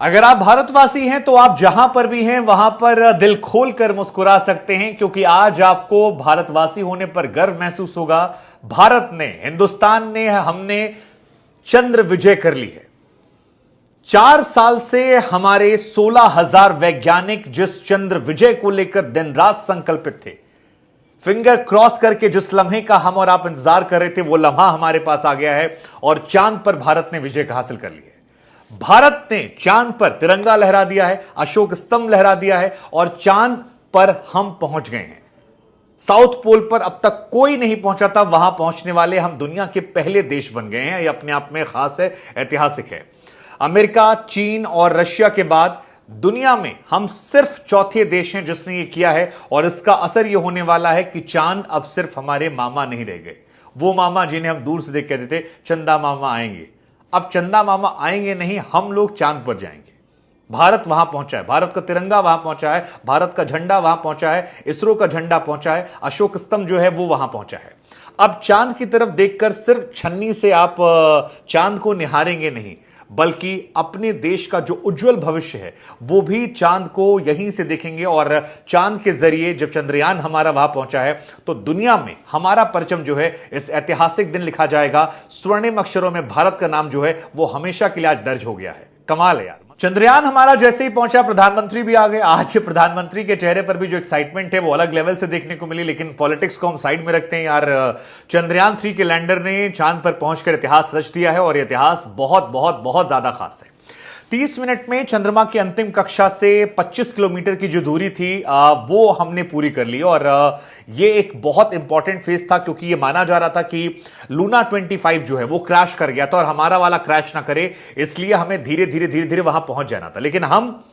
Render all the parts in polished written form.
अगर आप भारतवासी हैं तो आप जहां पर भी हैं वहां पर दिल खोलकर मुस्कुरा सकते हैं, क्योंकि आज आपको भारतवासी होने पर गर्व महसूस होगा। भारत ने, हिंदुस्तान ने, हमने चंद्र विजय कर ली है। 4 साल से हमारे 16,000 वैज्ञानिक जिस चंद्र विजय को लेकर दिन रात संकल्पित थे, फिंगर क्रॉस करके जिस लम्हे का हम और आप इंतजार कर रहे थे, वो लम्हा हमारे पास आ गया है और चांद पर भारत ने विजय हासिल कर ली है। भारत ने चांद पर तिरंगा लहरा दिया है, अशोक स्तंभ लहरा दिया है और चांद पर हम पहुंच गए हैं। साउथ पोल पर अब तक कोई नहीं पहुंचा था, वहां पहुंचने वाले हम दुनिया के पहले देश बन गए हैं। यह अपने आप में खास है, ऐतिहासिक है। अमेरिका, चीन और रशिया के बाद दुनिया में हम सिर्फ चौथे देश हैं जिसने यह किया है और इसका असर यह होने वाला है कि चांद अब सिर्फ हमारे मामा नहीं रह गए। वो मामा जिन्हें हम दूर से देख कहते थे चंदा मामा आएंगे, अब चंदा मामा आएंगे नहीं, हम लोग चांद पर जाएंगे। भारत वहां पहुंचा है, भारत का तिरंगा वहां पहुंचा है, भारत का झंडा वहां पहुंचा है, इसरो का झंडा पहुंचा है, अशोक स्तंभ जो है वो वहां पहुंचा है। अब चांद की तरफ देखकर सिर्फ छन्नी से आप चांद को निहारेंगे नहीं, बल्कि अपने देश का जो उज्जवल भविष्य है वो भी चांद को यहीं से देखेंगे। और चांद के जरिए जब चंद्रयान हमारा वहां पहुंचा है तो दुनिया में हमारा परचम जो है इस ऐतिहासिक दिन लिखा जाएगा। स्वर्णिम अक्षरों में भारत का नाम जो है वो हमेशा के लिए आज दर्ज हो गया है। कमाल है यार। चंद्रयान हमारा जैसे ही पहुंचा, प्रधानमंत्री भी आ गए। आज प्रधानमंत्री के चेहरे पर भी जो एक्साइटमेंट है वो अलग लेवल से देखने को मिली, लेकिन पॉलिटिक्स को हम साइड में रखते हैं यार। चंद्रयान 3 के लैंडर ने चांद पर पहुंचकर इतिहास रच दिया है और यह इतिहास बहुत बहुत बहुत ज्यादा खास है। 30 मिनट में चंद्रमा की अंतिम कक्षा से 25 किलोमीटर की जो दूरी थी वो हमने पूरी कर ली। और ये एक बहुत इंपॉर्टेंट फेज था, क्योंकि ये माना जा रहा था कि लूना 25 जो है वो क्रैश कर गया था और हमारा वाला क्रैश ना करे, इसलिए हमें धीरे धीरे वहां पहुंच जाना था। लेकिन हम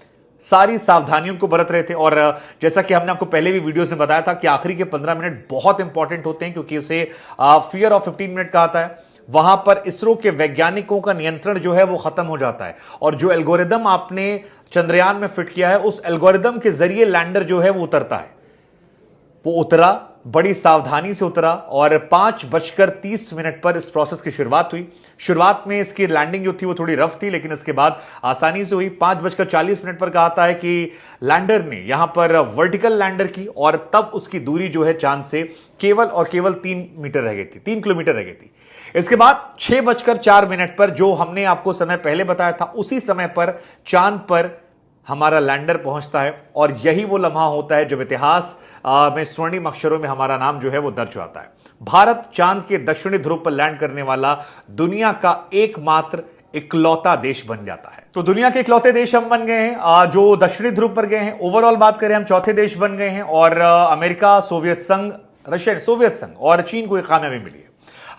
सारी सावधानियों को बरत रहे थे और जैसा कि हमने आपको पहले भी वीडियोस में बताया था कि आखिरी के 15 मिनट बहुत इंपॉर्टेंट होते हैं, क्योंकि उसे फियर ऑफ 15 मिनट कहा जाता है। वहां पर इसरो के वैज्ञानिकों का नियंत्रण जो है वो खत्म हो जाता है और जो एल्गोरिदम आपने चंद्रयान में फिट किया है उस एल्गोरिदम के जरिए लैंडर जो है वो उतरता है। वो उतरा, बड़ी सावधानी से उतरा और 5:30 पर इस प्रोसेस की शुरुआत हुई। शुरुआत में इसकी लैंडिंग जो थी वो थोड़ी रफ थी, लेकिन इसके बाद आसानी से हुई। 5:40 पर कहा है कि लैंडर ने यहां पर वर्टिकल लैंडर की और तब उसकी दूरी जो है चांद से केवल और केवल 3 मीटर रह गई थी, 3 किलोमीटर रह गई थी। इसके बाद 6:04 पर जो हमने आपको समय पहले बताया था, उसी समय पर चांद पर हमारा लैंडर पहुंचता है और यही वो लम्हा होता है जब इतिहास में स्वर्णिम अक्षरों में हमारा नाम जो है वो दर्ज होता है। भारत चांद के दक्षिणी ध्रुव पर लैंड करने वाला दुनिया का एकमात्र इकलौता देश बन जाता है। तो दुनिया के इकलौते देश हम बन गए हैं जो दक्षिणी ध्रुव पर गए हैं। ओवरऑल बात करें हम चौथे देश बन गए हैं और अमेरिका, सोवियत संघ, रशिया, सोवियत संघ और चीन को एक कामयाबी मिली है।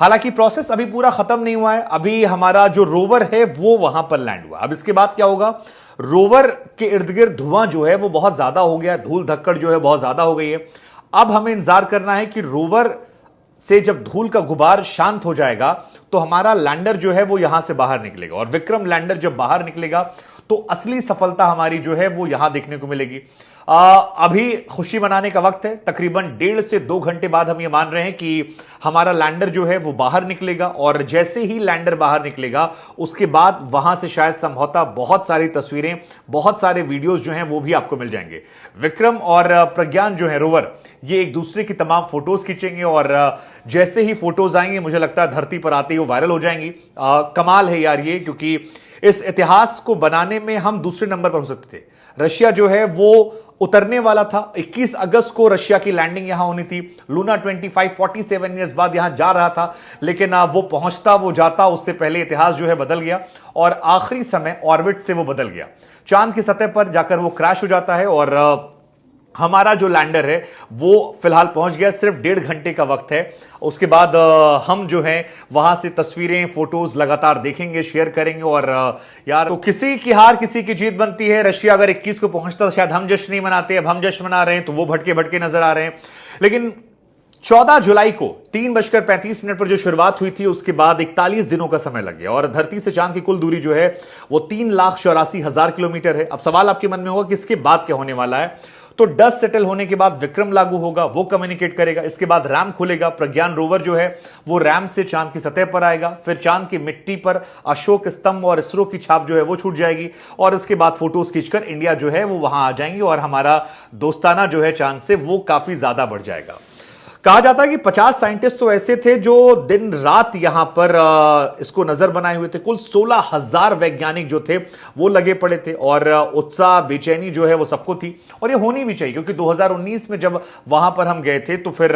हालांकि प्रोसेस अभी पूरा खत्म नहीं हुआ है, अभी हमारा जो रोवर है वो वहां पर लैंड हुआ। अब इसके बाद क्या होगा, रोवर के इर्द गिर्द धुआं जो है वो बहुत ज्यादा हो गया, धूल धक्कड़ जो है बहुत ज्यादा हो गई है। अब हमें इंतजार करना है कि रोवर से जब धूल का गुबार शांत हो जाएगा तो हमारा लैंडर जो है वो यहां से बाहर निकलेगा और विक्रम लैंडर जब बाहर निकलेगा तो असली सफलता हमारी जो है वो यहां देखने को मिलेगी। अभी खुशी मनाने का वक्त है। तकरीबन 1.5 से 2 घंटे बाद हम ये मान रहे हैं कि हमारा लैंडर जो है वो बाहर निकलेगा और जैसे ही लैंडर बाहर निकलेगा उसके बाद वहां से शायद संभवतः बहुत सारी तस्वीरें, बहुत सारे वीडियोस जो हैं वो भी आपको मिल जाएंगे। विक्रम और प्रज्ञान जो है रोवर, ये एक दूसरे की तमाम फोटोज खींचेंगे और जैसे ही फोटोज आएंगे मुझे लगता है धरती पर आते ही वो वायरल हो जाएंगी। कमाल है यार ये, क्योंकि इस इतिहास को बनाने में हम दूसरे नंबर पर हो सकते थे। रशिया जो है वो उतरने वाला था, 21 अगस्त को रशिया की लैंडिंग यहां होनी थी। लूना 25 47 ईयर्स बाद यहां जा रहा था, लेकिन वो पहुंचता, वो जाता, उससे पहले इतिहास जो है बदल गया और आखिरी समय ऑर्बिट से वो बदल गया। चांद की सतह पर जाकर वो क्रैश हो जाता है और हमारा जो लैंडर है वो फिलहाल पहुंच गया। सिर्फ 1.5 घंटे का वक्त है। उसके बाद हम जो है वहां से तस्वीरें, फोटोज लगातार देखेंगे, शेयर करेंगे। और यार, तो किसी की हार किसी की जीत बनती है। रशिया अगर 21 को पहुंचता तो शायद हम जश्न नहीं मनाते, अब हम जश्न मना रहे हैं तो वो भटके भटके नजर आ रहे हैं। लेकिन 14 जुलाई को 3:35 पर जो शुरुआत हुई थी उसके बाद 41 दिनों का समय लग गया और धरती से चांद की कुल दूरी जो है वो 3,84,000 किलोमीटर है। अब सवाल आपके मन में होगा कि इसके बाद क्या होने वाला है। तो डस्ट सेटल होने के बाद विक्रम लागू होगा, वो कम्युनिकेट करेगा। इसके बाद रैम खुलेगा, प्रज्ञान रोवर जो है वो रैम से चांद की सतह पर आएगा। फिर चांद की मिट्टी पर अशोक स्तंभ और इसरो की छाप जो है वो छूट जाएगी, और इसके बाद फोटोज खींचकर इंडिया जो है वो वहां आ जाएंगी, और हमारा दोस्ताना जो है चांद से वो काफी ज्यादा बढ़ जाएगा। कहा जाता है कि 50 साइंटिस्ट तो ऐसे थे जो दिन रात यहां पर इसको नजर बनाए हुए थे। कुल 16,000 वैज्ञानिक जो थे वो लगे पड़े थे, और उत्साह बेचैनी जो है वो सबको थी, और ये होनी भी चाहिए, क्योंकि 2019 में जब वहां पर हम गए थे तो फिर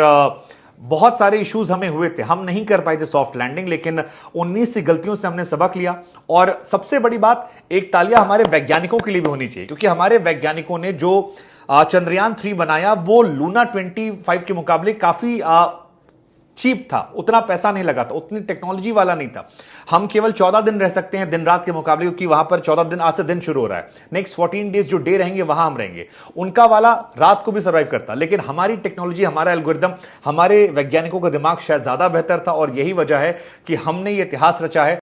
बहुत सारे इश्यूज हमें हुए थे, हम नहीं कर पाए थे सॉफ्ट लैंडिंग, लेकिन 19 सी गलतियों से हमने सबक लिया। और सबसे बड़ी बात, एक तालियां हमारे वैज्ञानिकों के लिए भी होनी चाहिए, क्योंकि हमारे वैज्ञानिकों ने जो चंद्रयान 3 बनाया वो लूना 25 के मुकाबले काफी चीप था, उतना पैसा नहीं लगा था, उतनी टेक्नोलॉजी वाला नहीं था। हम केवल 14 दिन रह सकते हैं दिन रात के मुकाबले, क्योंकि वहां पर 14 दिन आज से दिन शुरू हो रहा है, नेक्स्ट 14 डेज जो डे रहेंगे वहां हम रहेंगे। उनका वाला रात को भी सर्वाइव करता, लेकिन हमारी टेक्नोलॉजी, हमारा एल्गोरिदम, हमारे वैज्ञानिकों का दिमाग शायद ज्यादा बेहतर था, और यही वजह है कि हमने ये इतिहास रचा है।